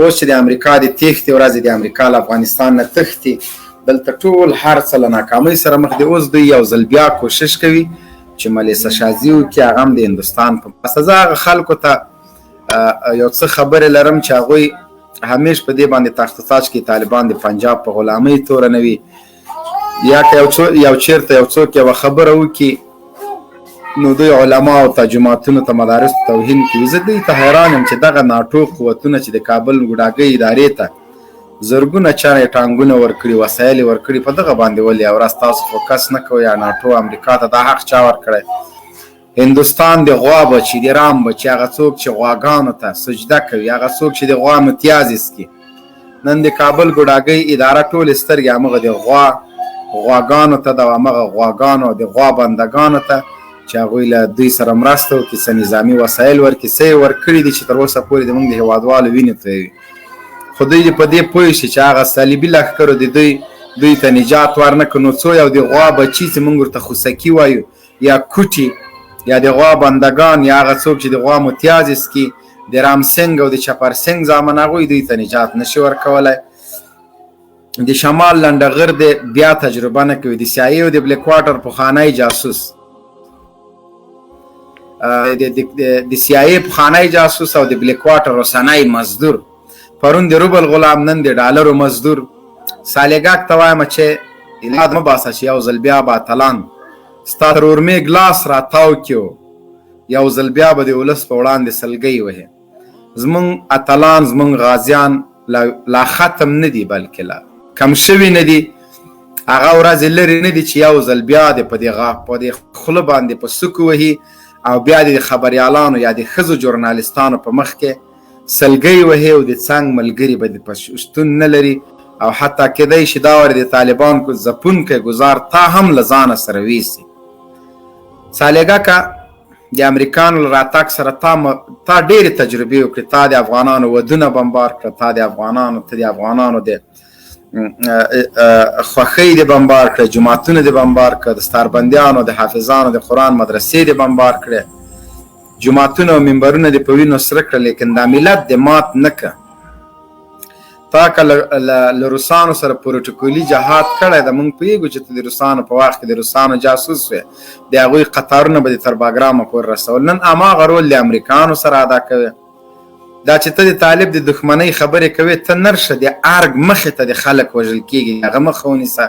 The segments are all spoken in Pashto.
اوس چې د امریکا د تېښتې ورځې د امریکا له افغانستان نه تښتي، دلته ټول هر څه له ناکامۍ سره مخ دي. اوس دوی یو ځل بیا کوشش کوي چې ملیسه شازي وکړي، هغه هم د هندوستان په مرسته. زه هغه خلکو ته یو څه خبرې لرم چې هغوی همیش په دې باندې تخت و تاج کې طالبان د پنجاب په غلامۍ تورنوي، یا که یو چېرته یو څوک یوه خبره وکړي نو دوی علماو ته، جوماتونو ته، مدارسو ته توهین کوي. زه دوی ته حیران یم چې دغه ناټو قوتونه چې د کابل ګوډاګۍ ادارې ته زرګونه چانې ټانګونه ورکړي، وسایل یې ورکړي، په دغه باندې ولې یوه ورځ تاسو فوکس نه کوئ؟ یا ناټو امریکا ته دا حق چا ورکړی؟ هندوستان د غوا بچي، د رام بچي، هغه څوک چې غواګانو ته سجده کوي، هغه څوک چې د غوا متیازې څکي. نن د کابل ګوډاګۍ اداره ټولې سترګې همغه د غواګانو ته د همغه غواګانو د غوا بندګانو ته چې هغوی له دوی سره مرسته وکړي، څه نظامي وسایل ورکړي، څه یې ورکړي دي چې تر اوسه پورې زموږ د هېوادوالو وینې تویوي. خو دوی دې په دې پوه شي چې هغه صلیبي لښکرو د دوی ته نجات ورنکړو، نو څو یو د غوا بچي چې موږ ورته خوسکي وایو، یا کوټي، یا د غوا بندګان، یا هغه څوک چې د غوا متیازې څکي، د رامسنګ او د چپرسنګ زامن، هغوی دوی ته نجات نشي ورکولی. د شمال لنډغر دی بیا تجربه نه کوي. د CIA او د بلیک واټر پخوانی جاسوس، د CIA پخوانی جاسوس او د بلیک واټر اوسنی مزدور، پرون د روبل غلام، نن د ډالرو مزدور. سالیګاک ته وایم چې الاد مه باسه چې یو ځل بیا به اتلان ستا تر ورمې ګلاس راتاو کړو، یو ځل بیا به د ولس په وړاندې سلګۍ وهې. زمونږ اتلان، زمونږ غازیان لا ختم نه دي، بلکې لا کم شوي نه دي. هغه ورځې لرې نه دي چې یو ځل بیا د په دې خوله باندې په سوک وهي او بیا د خبریالانو یا د ښځو ژورنالستانو په مخ کې سلګۍ وهي او د څنګ ملګري به د شتون نه لري. او حتی کیدای شي دا ور د طالبان کو ځپونکی ګزار تا هم له ځانه سره ویسي. سالیګاکه د امریکانو له راتګ سره تا ډېرې تجربې وکړې، تا د افغانانو ودونه بمبار کړه، ته د افغانانو د خوښۍ د بمبار کړه، جوماتونه د بمبار کړه، د ستاربندیانو، د حافظانو د قرآن مدرسې د بمبار کړه، جوماتونه او منبرونه د په وینو سره کړه، لیکن دا ملت د مات نه کړه. تا که له روسانو سره پروتوکولي جهاد کړی ده، موږ پوهېږو چې ته د روسانو په وخت کې د روسانو جاسوس وې، د هغوی قطارونه به دې تر باګرامه پورې رسول. نن هماغه رول د امریکانو سره ادا کوي. دا چې ته د طالب د دښمنۍ خبرې کوې، ته نرشه د ارګ مخې ته د خلک وژل کېږي، هغه مخه ونیسه.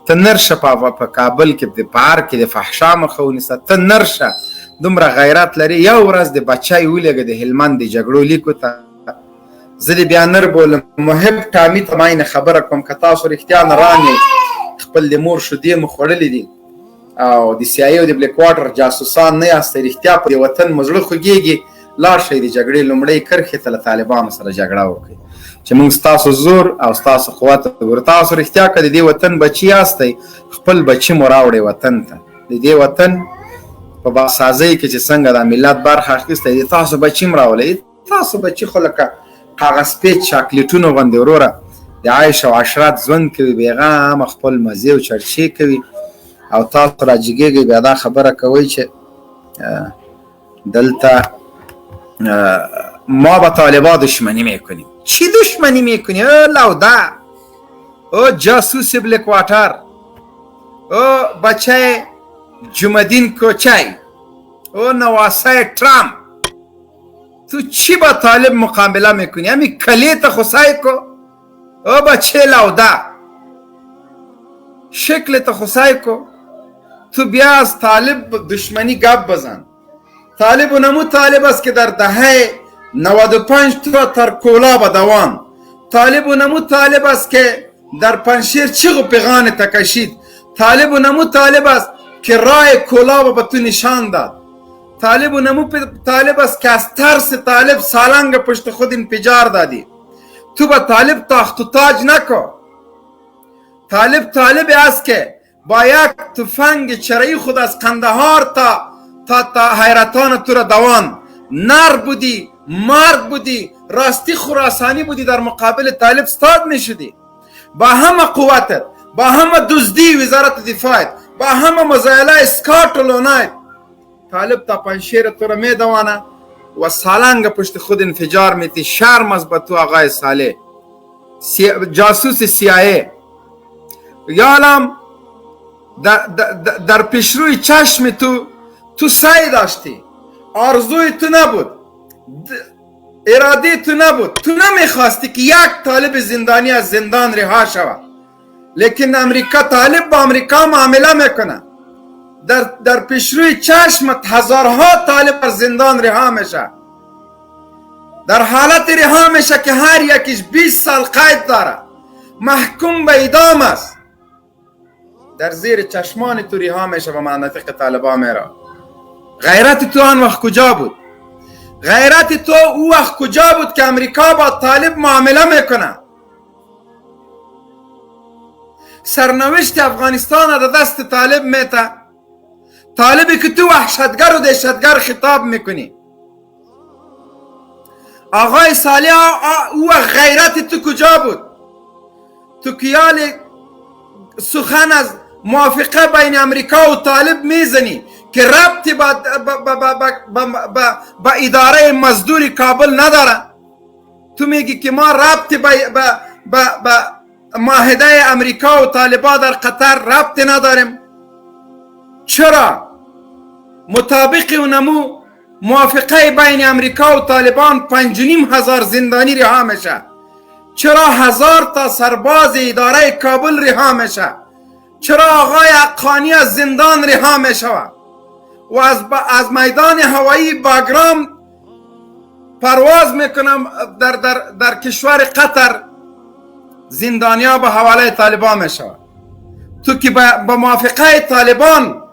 ته نرشه په کابل کې د پارک کې د فحشا مخه ونیسه. ته نرشه، دومره غیرت لري. یو ورځ د بچی ولېږه د هلمند د جګړو لیکو ته. زه د بیانر بولم محب ټامي ته ماینه خبره کوم، که تاسو رښتیا نه رانئ، خپل د مور شیدې مو خوړلې دي او د CIA او د بلیک واټر جاسوسان نه یاستئ، رښتیا په دې وطن مو زړه خوږېږي، لاړ شئ د جګړې لومړۍ کرښې ته له طالبانو سره جګړه وکړئ چې موږ ستاسو زور او ستاسو قوت وګورو. تاسو رښتیا که د دې وطن بچي یاستئ، خپل بچي مو راوړئ وطن ته. د دې وطن په باسازۍ کې چې څنګه دا ملت برخه اخیستی دی، تاسو بچي م راولئ. تاسو بچي خو لکه هغه سپېڅ چاکلیټونو غوندې وروره د عیش او عشرت ژوند کوي، بېغمه خپل مزې او چرچې کوي، او تاسو راجګېږئ بیا دا خبره کوئ چې دلته ما با طالبا دشمنی میکنیم. چی دشمنی میکنی؟ او لوده، او جاسوس بلیک واټر، او بچه جمدین کوچی، او نواسه ترامپ، تو چی با طالب مقابله میکنی؟ همی کلیت خسای کو، او بچه لوده، شکلت خسای کو. تو بیا از طالب دشمنی گپ بزن. طالب و نمو طالب است که در دهه 95 تا تر کولاب دوان. طالب و نمو طالب است که در پنشیر چیغ و پیغان تکشید. طالب و نمو طالب است که راه کولاب به تو نشان داد. طالب و نمو طالب است که از ترس طالب سالنگ پشت خود انفجار دادی. تو با طالب تاخت و تاج نکو. طالب است که با یک تفنگ چرایی خود از قندهار تا حیرتان تو را دوان. نر بودی، مرد بودی، راستی خراسانی بودی، در مقابل طالب ستاد می شدی. با همه قوتت، با همه دزدی وزارت دفاعت، با همه مزایله اسکارت و لونایت، طالب تا پنشیر تو را می دوانه و سالنگ پشت خود انفجار میتی. شرم از به تو آقای صالح، جاسوس CIA. یالم در پیشروی چشم تو سعی داشتی، آرزوی تو نبود، اراده تو نبود، تو نمیخواستی که یک طالب زندانی از زندان رها شود، لیکن امریکا، طالب با امریکا معامله میکنه. در پیشروی چشمت هزارها طالب از زندان رها میشه، در حالت رها میشه که هر یکیش 20 سال قید داره، محکوم به اعدام است. در زیر چشمان تو رها میشه و مناطق طالبان میره. غیرت تو آن وقت کجا بود؟ غیرت تو او وقت کجا بود که امریکا با طالب معامله میکنه؟ سرنوشت افغانستان در دست طالب میته، طالبی که تو وحشتگر و دهشتگر خطاب میکنی. آقای صالح، او غیرت تو کجا بود؟ تو کیال سخن از موافقه بین امریکا و طالب میزنی که ربطی با اداره مزدور کابل نداره. تو میگی که ما ربطی با معاهده امریکا و طالبان در قطر ربطی نداریم. چرا؟ مطابق اونمو موافقه بین امریکا و طالبان 5,500 زندانی رها میشه. چرا 1000 تا سرباز اداره کابل رها میشه؟ چرا آقای حقانی از زندان رها میشه و از میدان هوایی باگرام پرواز میکنم در کشور قطر؟ زندانیا به حواله طالبان میشه. تو که با موافقه طالبان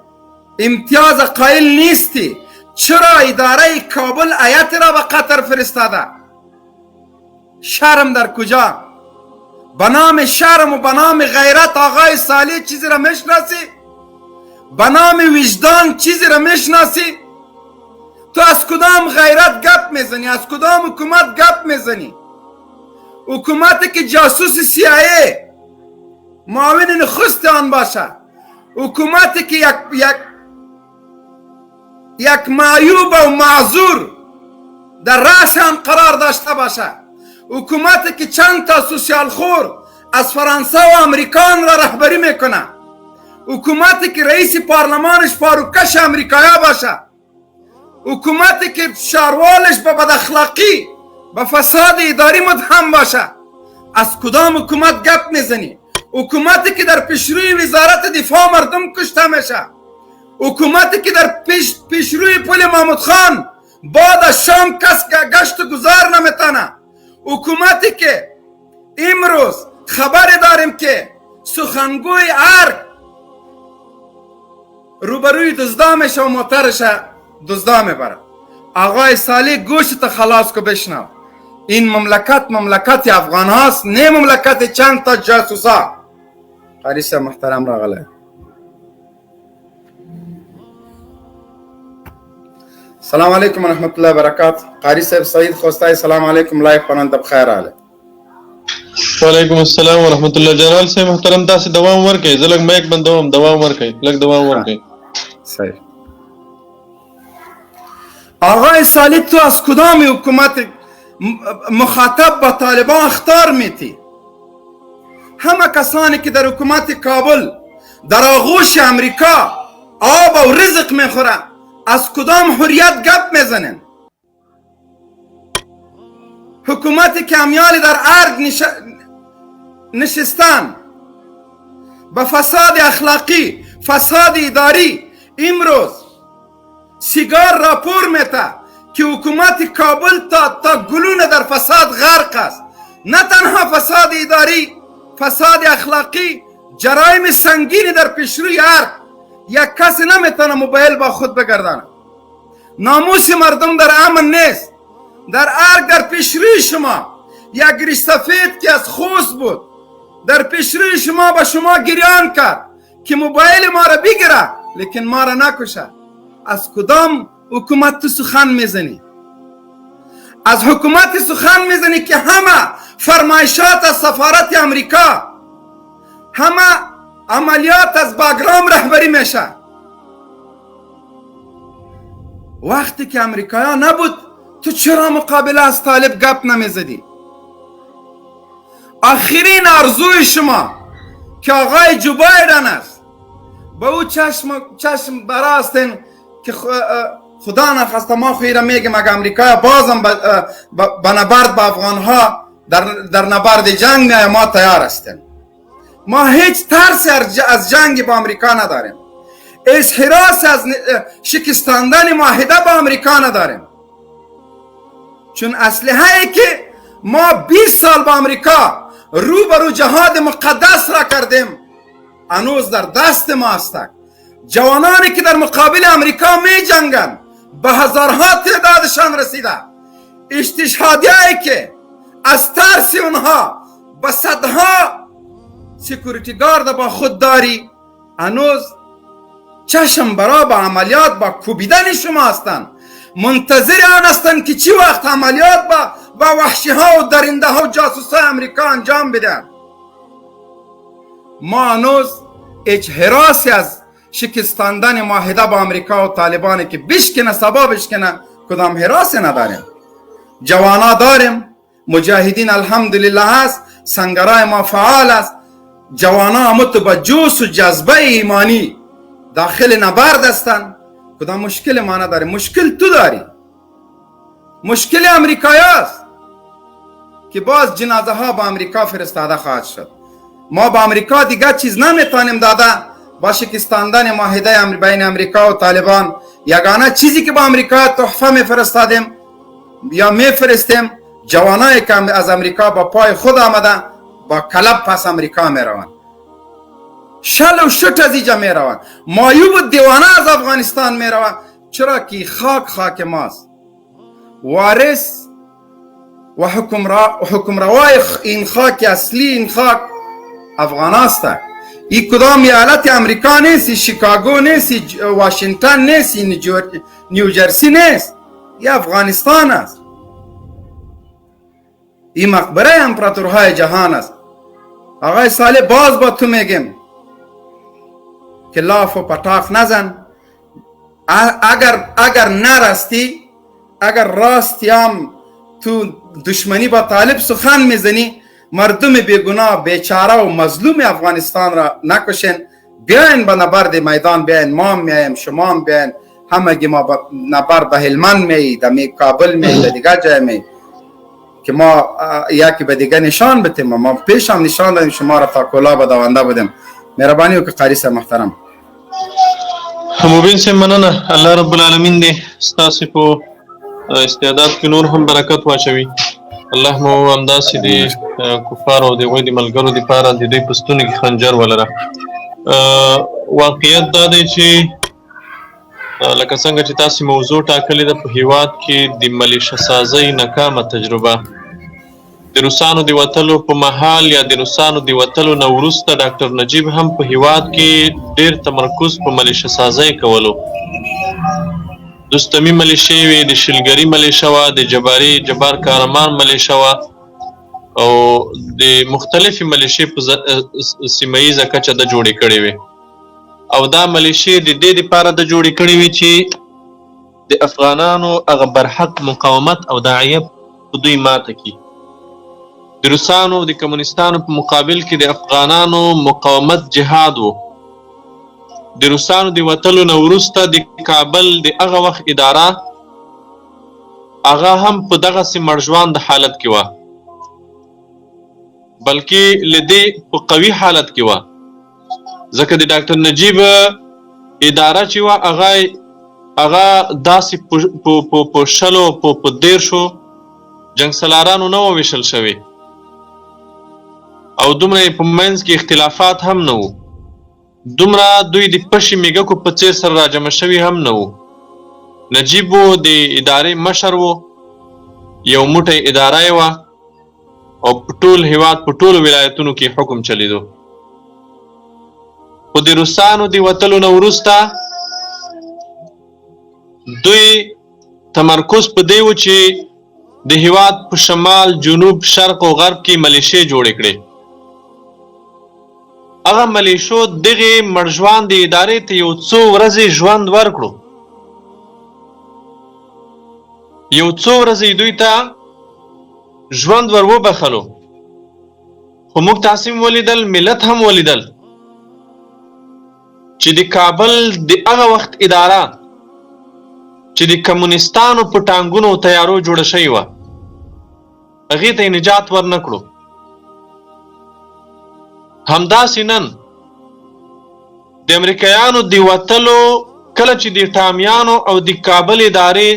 امتیاز قائل نیستی، چرا اداره کابل هیئت را به قطر فرستاده؟ شرم در کجا؟ به نام شرم و به نام غیرت آقای صالح چیزی را میشناسی؟ به نام وجدان چیزی را میشناسی؟ تو از کدام غیرت گپ میزنی؟ از کدام حکومت گپ میزنی؟ حکومتی که جاسوس CIA معاون نخست آن باشه، حکومتی که یک معیوب و معذور در رأس آن قرار داشته باشه، حکومتی که چند تا سوسیال خور از فرانسه و امریکان را رهبری میکنه، حکومتی که رئیس پارلمانش فاروقکش امریکایی باشه، حکومتی که شاروالش به بداخلاقی به فساد اداری متهم باشه. از کدام حکومت گپ میزنی؟ حکومتی که در پیشروی وزارت دفاع مردم کشته میشه، حکومتی که در پیشروی پل محمود خان بعد از شام کس گشت و گذار نمیتونه، حکومتی که امروز خبر داریم که سخنگوی ارگ روبروی دزدا میشه و موترش دزدا میبره. آقای صالح گوشت خلاص کو بشنو، این مملکت افغان هاست، نه مملکت چند تا جاسوسا. قاری صاحب محترم راغله. سلام علیکم و رحمت الله و برکات. قاری صاحب سعید خوستای سلام علیکم، لایف پنند بخیر حاله. وعلیکم السلام و رحمت الله. جنرال صاحب محترم تاسو دوام ورکړئ، زه لږ میک بندوم، دوام ورکړئ، لږ دوام ورکړئ. صحیح. آقای صالح، تو از کدام حکومت مخاطب با طالبان اختار میتی؟ همه کسانی که در حکومت کابل در آغوش امریکا آب و رزق میخوره، از کدام حریت گپ میزنن؟ حکومتی که امیال در ارگ نشستن به فساد اخلاقی، فساد اداری، امروز سیگار راپور میته که حکومت کابل تا گلون در فساد غرق است. نه تنها فساد اداری، فساد اخلاقی، جرایم سنگینی در پیشروی ارگ. یک کسی نمیتونه موبایل با خود بگردانه. ناموس مردم در امن نیست. در ارگ در پیشروی شما یک ریش سفید که از خوست بود در پیشروی شما به شما گریان کرد که موبایل ما را بگیره، لیکن ما را نکشه. از کدام حکومت تو سخن میزنی؟ از حکومت سخن میزنی که همه فرمایشات از سفارت امریکا، همه عملیات از باگرام رهبری میشه. وقتی که امریکایا نبود تو چرا مقابله از طالب گپ نمیزدی؟ آخرین آرزوی شما که آقای جو بایدن است به او چشم براستین که خدا نخواسته ما خیره میگم اگه امریکا بازم به نبرد با افغانها در نبرد جنگ میای ما تیار هستیم. ما هیچ ترسی از جنگ با امریکا نداریم، هیچ حراسی از شکستاندن معاهده با امریکا نداریم، چون اسلحه‌ای که ما 20 سال با امریکا روبرو جهاد مقدس را کردیم هنوز در دست ما است. جوانانی که در مقابل امریکا می جنگند به هزارها تعدادشان رسیده، استشهادیایی که از ترس اونها به صدها سکیوریتی گارد با خود داری هنوز چشم برا به عملیات با کوبیدن شما هستند، منتظر آن هستند که چی وقت عملیات با وحشی ها و درنده ها و جاسوس های امریکا انجام بدن. ما هنوز هیچ حراسی از شکستاندن معاهده با امریکا و طالبانی که بشکنه سبا بشکنه کدام حراسی نداریم. جوانا داریم، مجاهدین الحمدلله هست، سنگرای ما فعال است، جوانا همت با جوش و جذبه ایمانی داخل نبرد هستند. کدام مشکل ما نداریم. مشکل تو داری، مشکل امریکایی است که باز جنازه ها با امریکا فرستاده خواهد شد. ما با امریکا دیگه چیز نمیتونیم داده. با شکستاندن معاهده بین امریکا و طالبان یگانه چیزی که با امریکا تحفه میفرستادیم یا میفرستیم جوانایی که از امریکا با پای خود آمده با کلب پس امریکا میروند، شل و شت از اینجا میروند، مایوب و دیوانه از افغانستان میروند. چرا که خاک ماست. وارث و حکمروای این خاک اصلی این خاک افغان است. این کدام ایالت امریکا نیست، شیکاگو نیست، واشنگتن نیست، نیوجرسی نیست، این افغانستان است. این مقبره امپراتورهای جهان است. آقای صالح باز با تو میگم که لاف و پتاخ نزن. اگر نرستی، اگر راستی هم تو دشمنی با طالب سخن میزنی، مردم بیگناه بیچاره و مظلوم افغانستان را نکشین. بیاین به نبرد میدان بیاین، ما میایم، شما هم بیاین، همگی ما با نبرد به هلمند می دمی کابل می ده دیگه جای می که ما یکی به دیگه نشان بتیم. ما پیش هم نشان دادیم شما را تا کلا به دوانده بودیم. مهربانی وکړئ قاری صاحب محترم. موبین صاحب مننه. الله رب العالمین دې ستاسې په استعداد کې نور هم برکت واچوي. الله مو همداسې د کفارو او د هغوی د ملګرو دپاره د دوی په ستونو کې خنجر ولره. واقعیت دا دی چې لکه څنګه چې تاسې موضوع ټاکلې ده په هیواد کې د ملیشه سازۍ ناکامه تجربه د روسانو د وتلو په مهال یا د روسانو د وتلو نه وروسته ډاکټر نجیب هم په هیواد کې ډېر تمرکز په ملیشه سازۍ کولو. دوستمي ملیشې وې، د شلګري ملیشه وه، د جبار کارمان ملیشه وه او د مختلفې ملیشې په سیمه ییزه کچه ده جوړې کړې وې. او دا ملیشې د دې دپاره ده جوړې کړې وې چې د افغانانو هغه برحق مقاومت او داعیه په دوی ماته کړي. د روسانو د کمونیستانو په مقابل کې د افغانانو مقاومت جهاد و. د روسانو د وتلو نه وروسته د کابل د هغه وخت اداره هغه هم په دغسې مړژواند حالت کې وه، بلکې له دې په قوي حالت کې وه، ځکه د ډاکټر نجیب اداره چې وه هغه داسې په شلو په دیرشو جنګسالارانو نه وه ویشل شوې او دومره یې په منځ کې اختلافات هم نه وو، دومره دوی د پشي میږکو په څیر سره راجمع شوي هم نه وو. نجیب و د ادارې مشر و، یو موټی اداره یې وه او په ټول هیواد په ټولو ولایتونو کې حکم چلیدو. خو د روسانو د وتلو نه وروسته دوی تمرکز په دی و چې د هیواد په شمال، جنوب، شرق او غرب کې ملیشې جوړې کړې. هغه ملیشو دغې مړژواندې ادارې ته یو څو ورځې ژوند ورکړو یو څو ورځې دوی ته ژوند ور وبخلو، خو موږ تاسې هم ولیدل، ملت هم ولیدل چې د کابل د هغه وخت اداره چې د کمونیستانو په ټانګونو او تیارو جوړه شوې وه، هغې ته یې نجات ورنه کړو. همداسې نن د امریکایانو د وتلو کله چې د ټامیانو او د کابل ادارې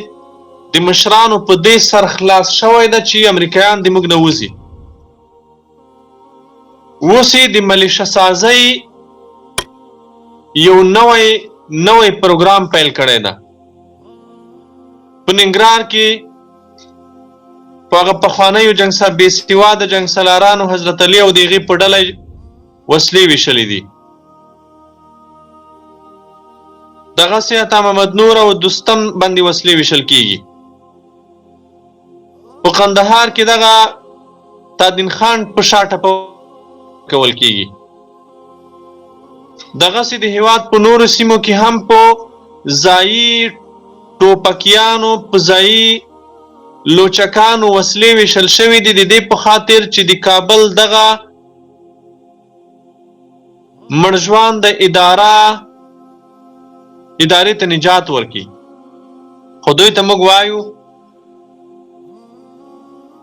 د مشرانو په دې سر خلاص شوی ده چې امریکایان د موږ نه وځي، اوس یې د ملیشه سازۍ یو نوی پروګرام پیل کړی ده. په ننګرهار کې په هغه پخوانیو بې سواده جنګ سالارانو حضرت علي او د هغې په ډله وسلې ویشلې دي. دغسې عطا محمد نور او دوستم باندې وسلې ویشل کېږي. په قندهار کې دغه تادین خان په شا ټپول کېږي. دغسې د هېواد په نورو سیمو کې هم په ځایي ټوپکیانو، په ځایي لوچکانو وسلې ویشل شوي دي، د دې په خاطر چې د کابل دغه مړژوان د ادارې ته نجات ورکړي. خو دوی ته موږ وایو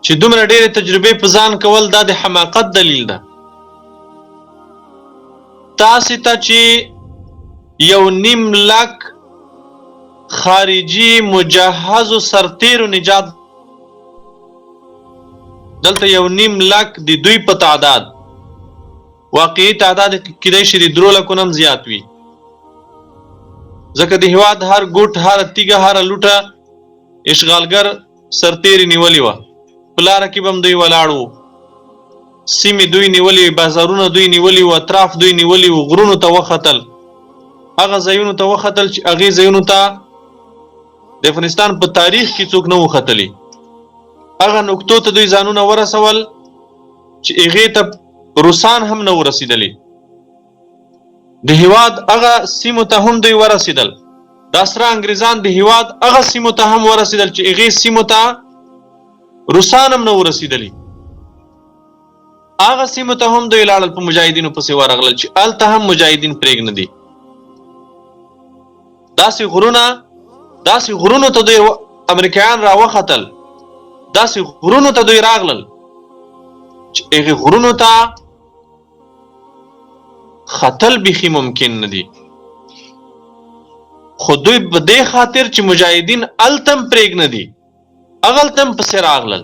چې دومره ډېرې تجربې په ځان کول دا د حماقت دلیل ده. تاسې ته چې 1.5 لک خارجي مجهزو سرتیرو نجات، دلته 1.5 لک د دوی په تعداد، واقعي تعداد کیدای شي د 3 لکو نه هم زیات وي، ځکه د هېواد هر ګوټ، هره تیږه، هره لوټه اشغالګر سرتیري نیولې وه. په لاره کې به هم دوی ولاړ وو، سیمې دوی نیولې وې، بازارونه دوی نیولې وو، اطراف دوی نیولې وو. غرونو ته وختل، هغه ځایونو ته وختل چې هغې ځایونو ته د افغانستان په تاریخ کې څوک نه و ختلي. هغه نقطو ته دوی ځانونه ورسول چې هغې ته روسان هم نه ورسېدلي. د هېواد هغه سیمو ته هم دوی ورسېدل، دا سره انګریزان د هېواد هغه سیمو ته هم ورسېدل چې هغې سیمو ته روسان هم نه ورسېدلي. هغه سیمو ته هم دوی لاړل، په مجاهدینو پسې ورغلل چې هلته هم مجاهدین پرېږدي. داسې غرونو ته دوی امریکایان راوختل، داسې غرونو ته دوی راغلل چې هغې غرونو ته ختل بیخي ممکن نه دي. خو دوی په دې خاطر چې مجاهدین هلته هم پرېږدي، هغلته هم پسې راغلل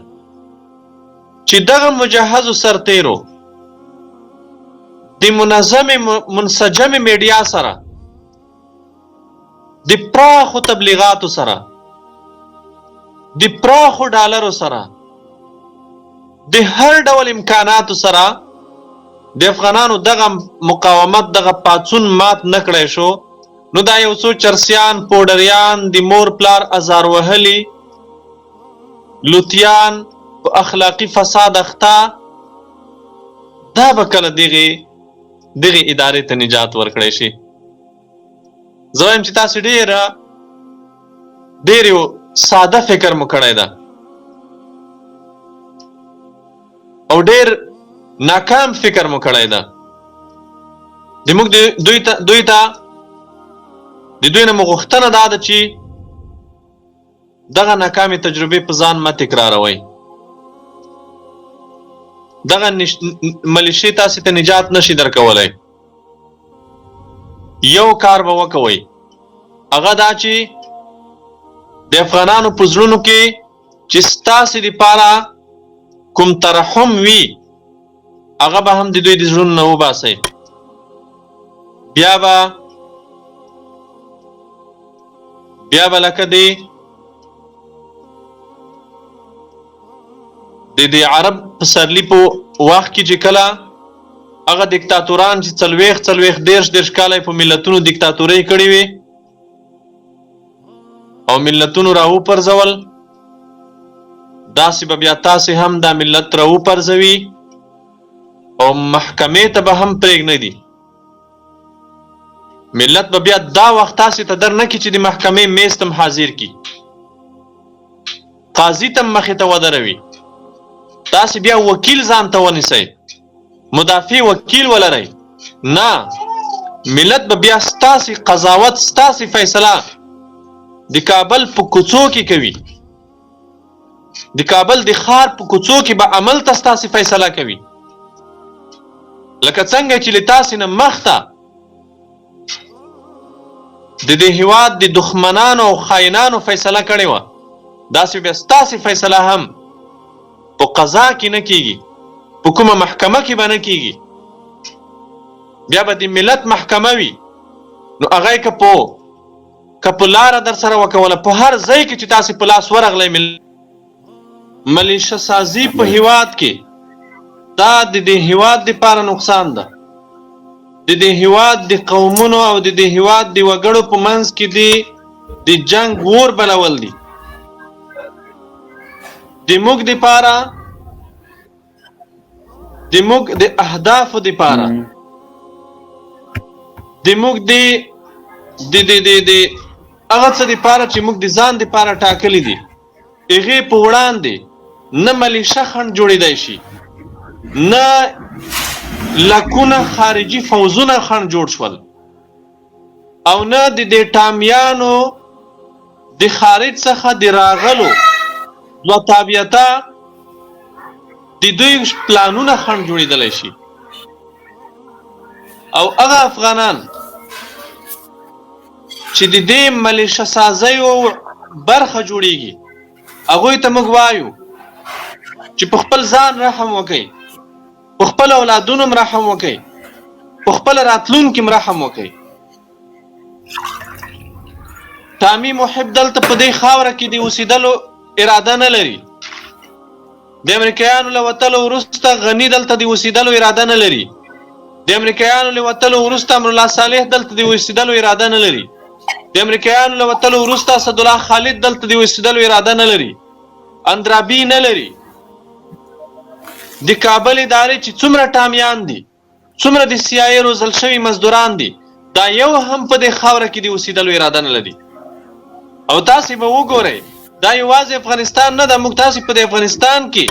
چې دغه مجهزو سرتیرو د منظمې منسجمې میډیا سره، د پراخو تبلیغاتو سره، د پراخو ډالرو سره، د هر ډول امکاناتو سره د افغانانو دغه مقاومت، دغه پاڅون مات نه کړی شو، نو دا یو څو چرسیان، پوډریان، د مور پلار ازار وهلي لوتیان، په اخلاقي فساد اخته، دا به کله دغې ادارې ته نجات ورکړی شي. زه وایم چې تاسې ډېر یو ساده فکر مو کړی ده او ډېر ناکام فکر مو کړی ده. زموږ دوی ته د دوی نه مو غوښتنه دا ده چې دغه ناکامې تجربې په ځان مه تکراروئ. دغه ملیشې تاسې ته نجات نشي درکولی. یو کار به وکوئ، هغه دا چې د افغانانو په زړونو کې چې ستاسې دپاره کوم ترحم وي، هغه به هم د دوی د زړونو نه وباسئ. بیا به لکه د عرب پسرلی په وخت کې چې کله هغه دیکتاتوران چې 40 کاله په ملتونو دیکتاتورۍ کړې وي او ملتونو راوپرځول، داسې به بیا تاسې هم دا ملت راوپرځوي او محکمې ته به هم پرېږدي. ملت به بیا دا وخت تاسې ته در نه کړي چې د محکمې میز ته حاضر کړي. قاضي ته مخې ته ودروي، تاسې بیا وکیل ځان ته ونیسئ، مدافع وکیل ولرئ. نه، ملت به بیا ستاسې قضاوت، ستاسې فیصله د کابل په کوڅو کې کوي، د کابل د ښار په کوڅو کې به عمل ته ستاسې فیصله کوي. لکه څنګه چې له تاسې نه مخته د دې هېواد د دښمنانو او خاینانو فیصله کړې وه، داسې بیا ستاسې فیصله هم په قضا کې نه کېږي، په کومه محکمه کې به نه کېږي، بیا به د ملت محکمه وي. نو هغه یې که په لاره در سره وکوله، په هر ځای کې چې تاسې په لاس ورغلی ملیشه سازي په هېواد کې، دا د دې هېواد دپاره نقصان ده، د دې هېواد د قومونو او د دې هېواد د وګړو په منځ کې د جنګ اور بلول دي. د موږ دپاره، د موږ د اهدافو دپاره، د موږ د هغه څه دپاره چې موږ د ځان دپاره ټاکلي دي، هغې په وړاندې نه ملیشه خنډ جوړېدی شي، نه لکونه خارجي فوزونه خنډ جوړ شول، او نه د دې ټامیانو د خارج څخه د راغلو دوه تابعیته د دوی پلانونه خنډ جوړېدلی شي. او هغه افغانان چې د دې ملیشه سازیو برخه جوړیږي، هغوی ته موږ وایو چې په خپل ځان رحم وکئ، په خپل اولادونو م رحم وکئ، په خپل راتلونکي م رحم وکئ. تامي محب دلته په دې خاوره کې د اوسېدلو اراده نه لري، د امریکایانو له وتلو وروسته غني دلته د اوسېدلو اراده نه لري، د امریکایانو له وتلو وروسته امرالله صالح دلته د اوسېدلو اراده نه لري، د امریکایانو له وتلو وروسته اسدالله خالد دلته د اوسېدلو اراده نه لري، اندرابي نه لري. د کابل ادارې چې څومره ټامیان دي، څومره د CIA روزل شوي مزدوران دي، دا یو هم په دې خاوره کې د اوسېدلو اراده نه لري. او تاسې به وګورئ، دا یوازې افغانستان نه ده، موږ تاسې په د افغانستان کې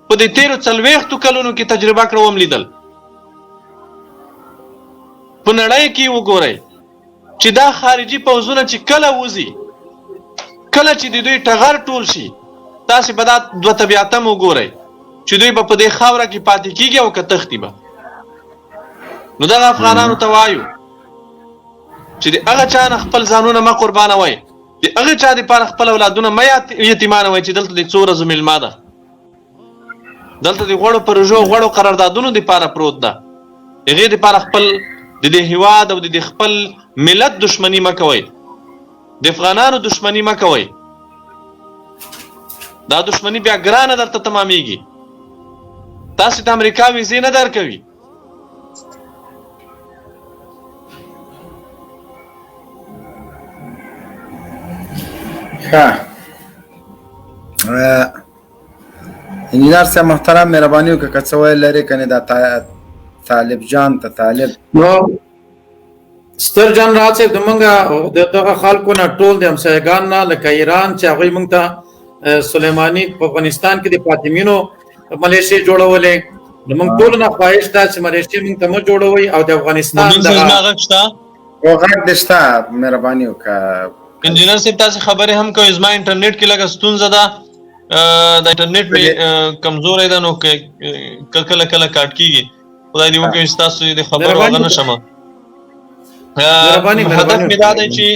په دې تېرو 40 کلونو کې تجربه کړو هم لیدل. په نړۍ کې وګورئ چې دا خارجي پوځونه چې کله وځي، کله چې د دوی ټغر ټول شي، تاسې به دا دوه طبیعته م وګورئ چې دوی به په دې خاوره کې پاتې کېږي او که تښتي به. نو دغه افغانانو ته وایو چې د هغه چا نه خپل ځانونه مه قربانوئ، د هغه چا دپاره خپل اولادونه مه یتیمانوئ چې دلته د څو ورځو میلمه ده، دلته د غوړو پروژو غوړو قراردادونو دپاره پروت ده. هغې دپاره خپل د دې هېواد او د دې خپل ملت دشمني مه کوئ، د افغانانو دشمني مه کوئ. دا دشمني بیا ګرانه درته تمامیږي، تاسې ته امریکا ویزې نه درکوي. ښه، انجینر صاحب محترم، مهرباني وکړه که څه ویل لرې، کنې دا طالب جان ته طالب نو ستر جنرال صاحب زمونږ د دغه خلکو نه ټول د همسایګان نه لکه ایران چې هغوی موږ ته سلیماني په افغانستان کې د فاطمینو ملیشې جوړولې، نو موږ ټولو نه خواهش ده چې ملیشې موږ ته مه جوړوئ او د افغانستان غږ شته؟ غږ دې شته، مهرباني وکړه. انجینر صاحب تاسې خبرې هم کوئ، زما انټرنیټ کې لږه ستونزه ده، د انټرنیټ مې کمزوری ده، نو کله کله کاټ کېږي. خدای دې وکړي چې تاسو د خبرو هغه نه شمه. هدف مې دا دی چې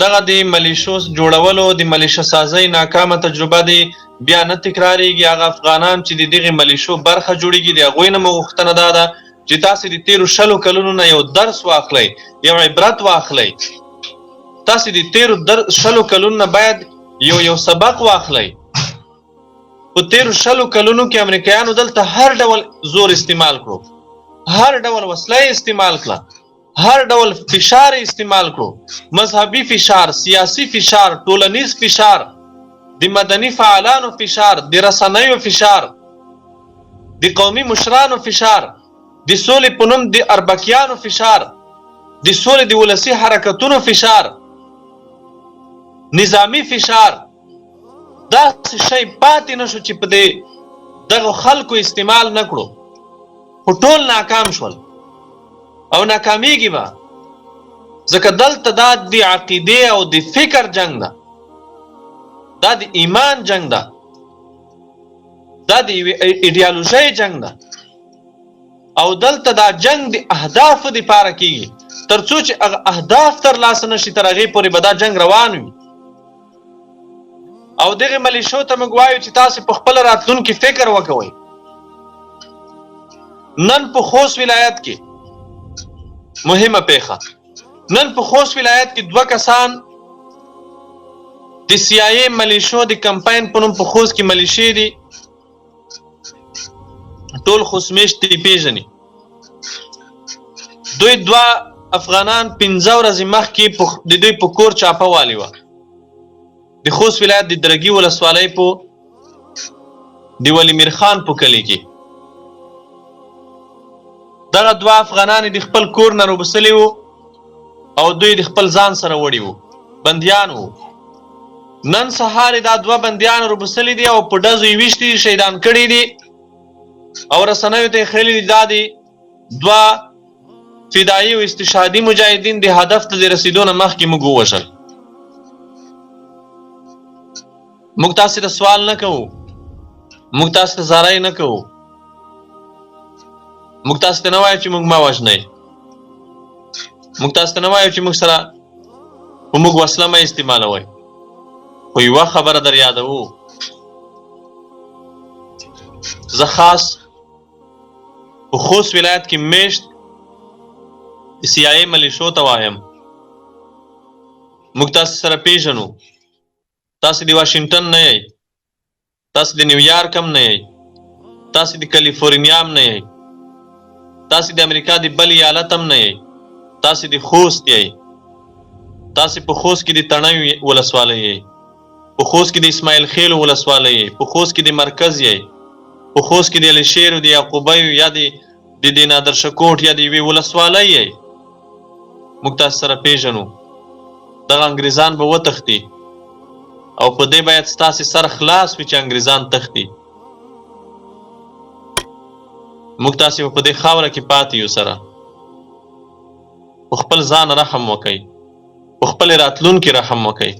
دغه د ملیشو جوړولو، د ملیشه سازۍ ناکامه تجربه دی بیا نه تکراریږي. هغه افغانان چې د دغې ملیشو برخه جوړېږي، د هغوی نه مو غوښتنه دا ده چې تاسې د تېرو 20 کلونو نه یو درس واخلئ، یو عبرت واخلئ. تاسې د تېرو 20 کلونو نه باید یو سبق واخلئ. په تېرو 20 کلونو کې امریکایانو دلته هر ډول زور استعمال کړو، هر ډول وسله استعمال کړه، هر ډول فشار استعمال کړو، مذهبي فشار، سیاسي فشار، ټولنیز فشار، د مدني فعالانو فشار، د رسنیو فشار، د قومي مشرانو فشار، د سولې په نوم د اربکیانو فشار، د سولې د ولسي حرکتونو فشار، نظامی فشار، داسې شی پاتې نشو چې په دې دغه خلکو استعمال نه کړو، خو ټول ناکام شول او ناکامیږي به، ځکه دلته دا د عقیدې او د فکر جنگ ده، دا د ایمان جنگ ده، دا د ایډیالوژۍ جنگ ده، او دلته دا جنگ د اهدافو دپاره کیږي. تر څو چې هغه اهداف ترلاسه نشي تر هغې پورې به دا جنگ روان وي. او دغه ملیشو ته موږ وایو چې تاسې په خپل راتلونکي فکر وکوئ. نن په خوست ولایت کې مهمه پیښه، نن په خوست ولایت کې 2 کسان د CIA ملیشو د کمپاین په نوم په خوست کې ملیشې دي، ټول خوست میشت دي پیژني. دوی 2 افغانان 15 ورځې مخکې د دوی په کور چاپه والي وه، د خوست ولایت د درګي ولسوالۍ په د ولی میر خان په کلي کې. دغه 2 افغانان د خپل کور نه روبسلي وو او دوی د خپل ځان سره وړي وو، بندیان وو. نن سهار دا 2 بندیان روبسلي دي او په ډزو یې ویشتي دي، شهیدان کړي دي او رسنیو ته یې ښیلي دي دا د 2 فدایي او استشهادي مجاهدین د هدف ته د رسېدو نه مخکې موږ ووژل. موږ تاسې ته سوال نه کوو، موږ تاسې ته زارۍ نه کوو، موږ تاسې ته نه وایو چې موږ مه وژنئ، موږ تاسې ته نه وایو چې موږ سره په موږ وسله مه استعمالوئ، خو یوه خبره در یادوو، زه خاص په خوست ولایت کې میشت د CIA ملیشو ته وایم، موږ تاسې سره پیژنو، تاسې د واشنګټن نه یئ، تاسې د نیویارک هم نه یئ، تاسې د کالیفورنیا هم نه یئ، تاسې د امریکا د بل ایالت هم نه یئ، تاسې د خوست یئ، تاسې په خوست کې د تڼیو ولسوالۍ یئ، په خوست کې د اسماعیل خیلو ولسوالۍ یئ، په خوست کې د مرکز یئ، په خوست کې د علیشیرو د یعقوبیو یا د نادرشکوټ یا د یوې ولسوالۍ یئ. موږ تاسې سره پیژنو، دغه انګریزان به وتښتي او په دې باید ستاسې سر خلاص وي چې انګریزان تښتي. موږ تاسې په دې خاوره کې پاتې یو سره. په خپل ځان رحم وکئ، په خپل راتلونکي رحم وکئ،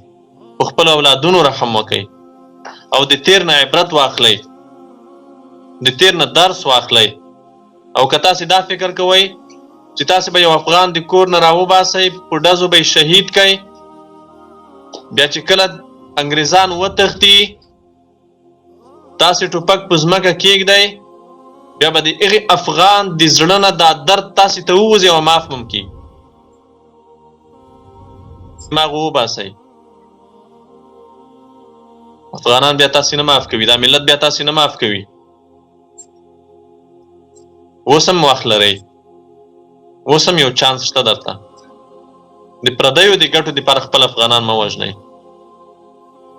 په خپل اولادونو رحم وکئ او د تیر نه عبرت واخلئ، د تیر نه درس واخلئ. او که تاسې دا فکر کوئ چې تاسې به یو افغان د کور نه راوباسئ، په ډزو به یې شهید کئ، بیا چې کله انګریزان وتښتي تاسې ټوپک په ځمکه کېږدئ، بیا به د هغې افغان د زړه نه دا درد تاسې ته ووځي او معاف هم کړي. دماغ وباسئ، افغانان بیا تاسې نه معاف کوي، دا ملت بیا تاسې نه معاف کوي. اوس هم وخت لرئ، اوس هم یو چانس شته درته. د پردیو د ګټو دپاره خپل افغانان مه وژنئ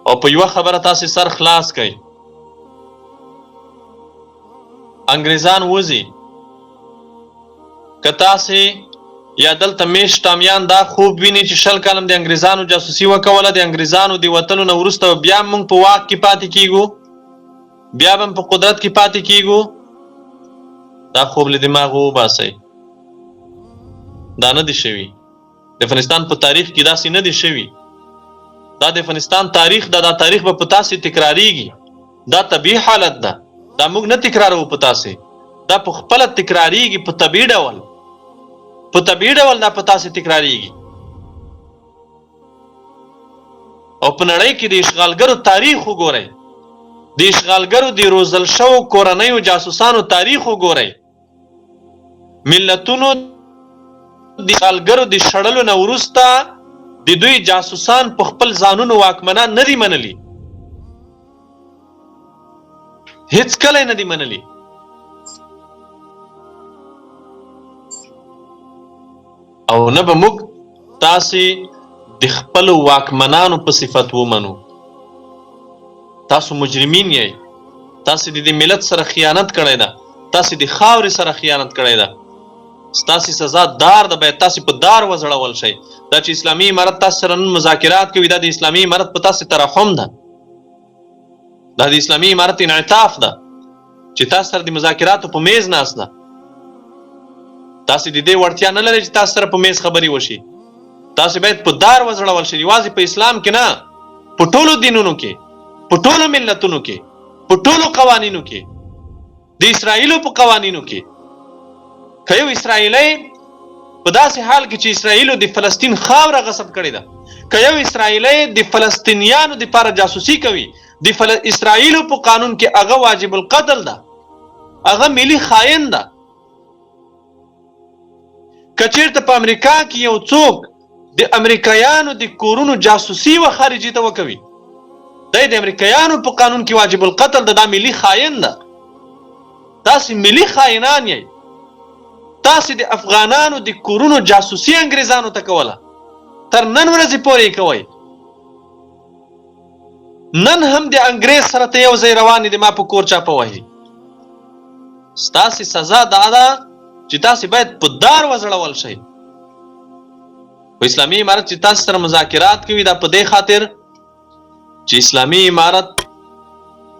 او په یوه خبره تاسې سر خلاص کئ، انګریزان وځي، که تاسې یا دلته میشت ټامیان دا خوب ویني چې 20 کاله د انګریزانو جاسوسي وکوله، د انګریزانو د وتلو نه وروسته بیا هم موږ په واک کې پاتې کیږو، بیا به هم په قدرت کې پاتې کیږو، دا خوب له دماغ وباسئ. دا نه دي شوي، د افغانستان په تاریخ کې داسې نه دي شوي. دا د افغانستان تاریخ ده، دا تاریخ به په تاسې تکراریږي، دا طبیعي حالت ده، دا موږ نه تکراروو په تاسې، دا په خپله تکراریږي، په طبیعي ډول، په طبیعي ډول دا په تاسې تکراریږي. او په نړۍ کې د اشغالګرو تاریخ وګورئ، د اشغالګرو د روزل شوو کورنیو جاسوسانو تاریخ وګورئ. ملتونو د اشغالګرو د شړلو نه وروسته د دوی جاسوسان په خپل ځانونو واکمنان نه دي منلي، هیڅ کله نه دي منلي. او نه به موږ تاسې د خپلو واکمنانو په صفت ومنو. تاسو مجرمین یئ، تاسې د دې ملت سره خیانت کړی ده، تاسې د خاورې سره خیانت کړی ده، ستاسې سزا دار ده، باید تاسې په دار وځړول شئ. دا چې اسلامي امارت تاسې سره نن مذاکرات کوي، دا د اسلامي امارت په تاسې ترحم ده. دا د اسلامي امارت انعطاف ده چې تاسو سره د مذاکراتو په میز ناست ده. تاسو د دې وړتیا نه لرئ چې تاسو سره په میز خبرې وشي. تاسو باید په دار وزړول شئ، یوازې په اسلام کې نه، په ټولو دینونو کې، په ټولو ملتونو کې، په ټولو قوانینو کې، د اسرائیلو په قوانینو کې. که یو اسرائیلی په داسې حال کې چې اسرائیلو د فلسطین خاوره غصب کړې ده، که یو اسرائیلی د فلسطینیانو دپاره جاسوسي کوي، د اسرائیلو په قانون کې هغه واجب القتل ده، هغه ملي خاین ده. که چېرته په امریکا کې یو څوک د امریکایانو د کورونو جاسوسي و خارجي ته وکوي، دی د امریکایانو په قانون کې واجب القتل ده، دا ملي خاین ده. تاسې ملي خاینان یئ. تاسې د افغانانو د کورونو جاسوسي انګریزانو ته کوله، تر نن ورځې پورې یې کوئ. نن هم د انګریز سره ته یو ځای روان دي، ما په کور چاپه وهي. ستاسې سزا دا ده چې تاسې باید په دار وزړول شئ. په اسلامي امارت چې تاسو سره مذاکرات کوي، دا په دې خاطر چې اسلامي امارت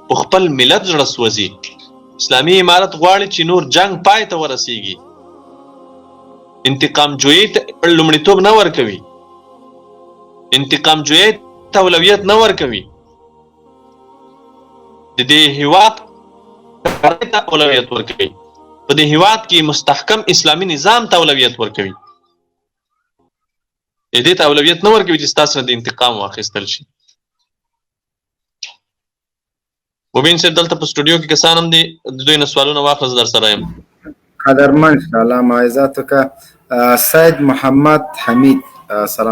په خپل ملت زړه سوځي. اسلامي امارت غواړي چې نور جنگ پای ته ورسیږي. انتقام جویی ته لومړیتوب نه ورکوي، انتقام جویی ته اولویت نه ورکوي، د دې هیواد ته اولویت ورکوي، په دې هیواد کې مستحکم اسلامي نظام ته اولویت ورکوي. دې ته اولویت نه ورکوي چې ستاسو د انتقام واخیستل شي. مبین صاحب دلته په سټوډیو کې کسان هم دي، د دوی نه سوالونه واخلئ، زه در سره یم. قدرمن انشاءالله معاذاتو که سید محمد حمید سلام